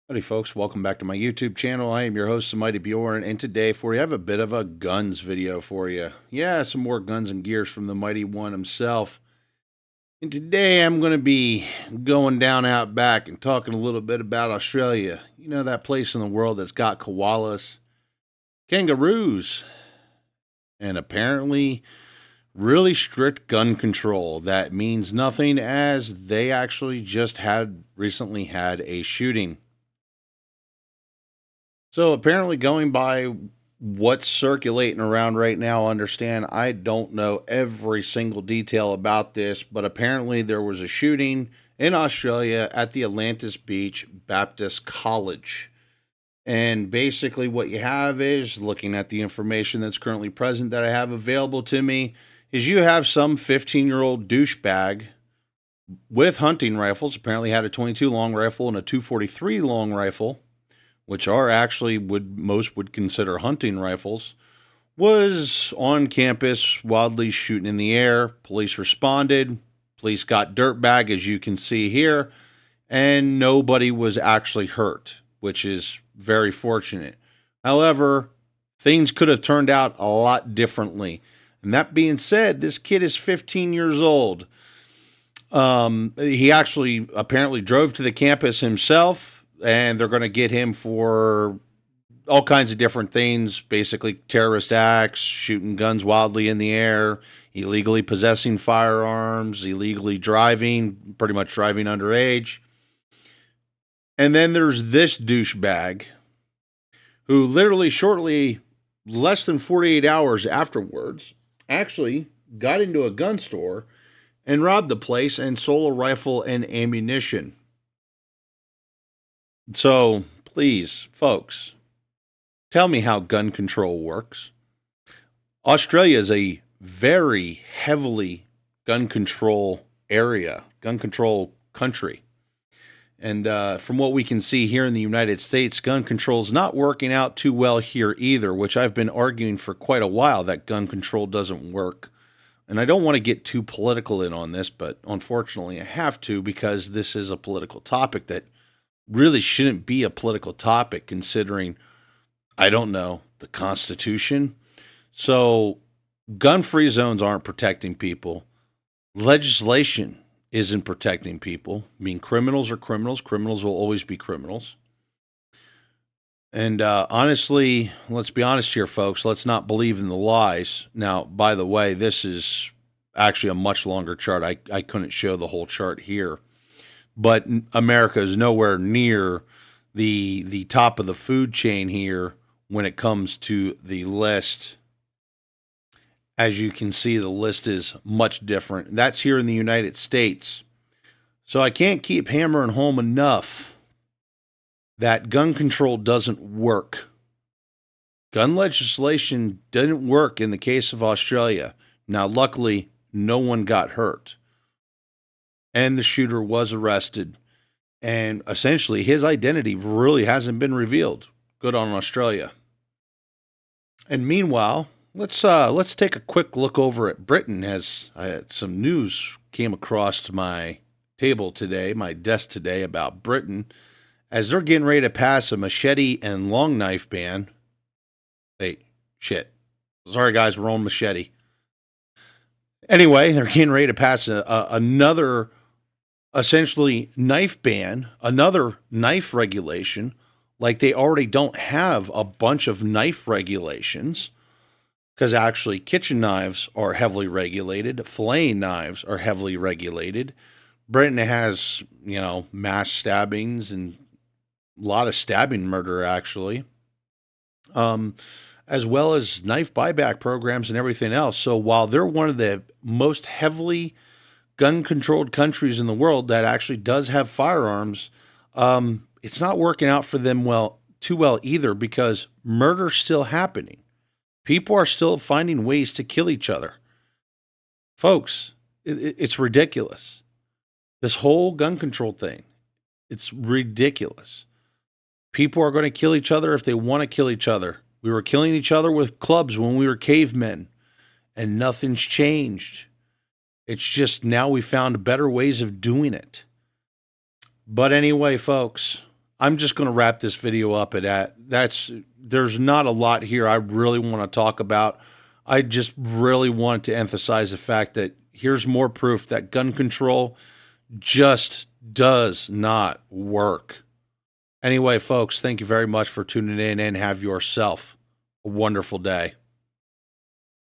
Howdy, folks. Welcome back to my YouTube channel. I am your host, the Mighty Bjorn, and today for you, I have a bit of a guns video for you. Yeah, some more guns and gears from the Mighty One himself. And today I'm going to be going down out back and talking a little bit about Australia. You know, that place in the world that's got koalas, kangaroos, and apparently really strict gun control. That means nothing, as they actually just recently had a shooting. So apparently, going by what's circulating around right now, understand I don't know every single detail about this, but apparently there was a shooting in Australia at the Atlantis Beach Baptist College. And basically, what you have is, looking at the information that's currently present that I have available to me, is you have some 15-year-old douchebag with hunting rifles. Apparently had a 22 long rifle and a 243 long rifle, which are actually would most would consider hunting rifles, was on campus wildly shooting in the air. Police responded. Police got dirtbag, as you can see here, and nobody was actually hurt, which is very fortunate. However, things could have turned out a lot differently. And that being said, this kid is 15 years old. He actually apparently drove to the campus himself, and they're going to get him for all kinds of different things, basically terrorist acts, shooting guns wildly in the air, illegally possessing firearms, illegally driving, pretty much driving underage. And then there's this douchebag who literally shortly, less than 48 hours afterwards, actually got into a gun store and robbed the place and stole a rifle and ammunition. So please, folks, tell me how gun control works. Australia is a very heavily gun control area, gun control country. And from what we can see here in the United States, gun control is not working out too well here either, which I've been arguing for quite a while that gun control doesn't work. And I don't want to get too political in on this, but unfortunately I have to, because this is a political topic that really shouldn't be a political topic, considering, I don't know, the Constitution. So gun-free zones aren't protecting people. Legislation isn't protecting people. I mean, criminals are criminals. Criminals will always be criminals. And honestly, let's be honest here, folks. Let's not believe in the lies. Now, by the way, this is actually a much longer chart. I couldn't show the whole chart here. But America is nowhere near the top of the food chain here when it comes to the list. As you can see, the list is much different. That's here in the United States. So I can't keep hammering home enough that gun control doesn't work. Gun legislation didn't work in the case of Australia. Now, luckily, no one got hurt. And the shooter was arrested. And essentially, his identity really hasn't been revealed. Good on Australia. And meanwhile, let's take a quick look over at Britain, as some news came across my table today, my desk today, about Britain, as they're getting ready to pass a machete and long knife ban. Hey, shit. Sorry, guys, we're on machete. Anyway, they're getting ready to pass another, essentially, knife ban, another knife regulation, like they already don't have a bunch of knife regulations, because actually kitchen knives are heavily regulated, filleting knives are heavily regulated. Britain has, mass stabbings and a lot of stabbing murder, actually, as well as knife buyback programs and everything else. So while they're one of the most heavily gun-controlled countries in the world that actually does have firearms, it's not working out for them too well either, because murder's still happening. People are still finding ways to kill each other. Folks, it's ridiculous. This whole gun control thing, it's ridiculous. People are going to kill each other if they want to kill each other. We were killing each other with clubs when we were cavemen, and nothing's changed. It's just now we found better ways of doing it. But anyway, folks, I'm just going to wrap this video up at that. There's not a lot here I really want to talk about. I just really want to emphasize the fact that here's more proof that gun control just does not work. Anyway, folks, thank you very much for tuning in and have yourself a wonderful day.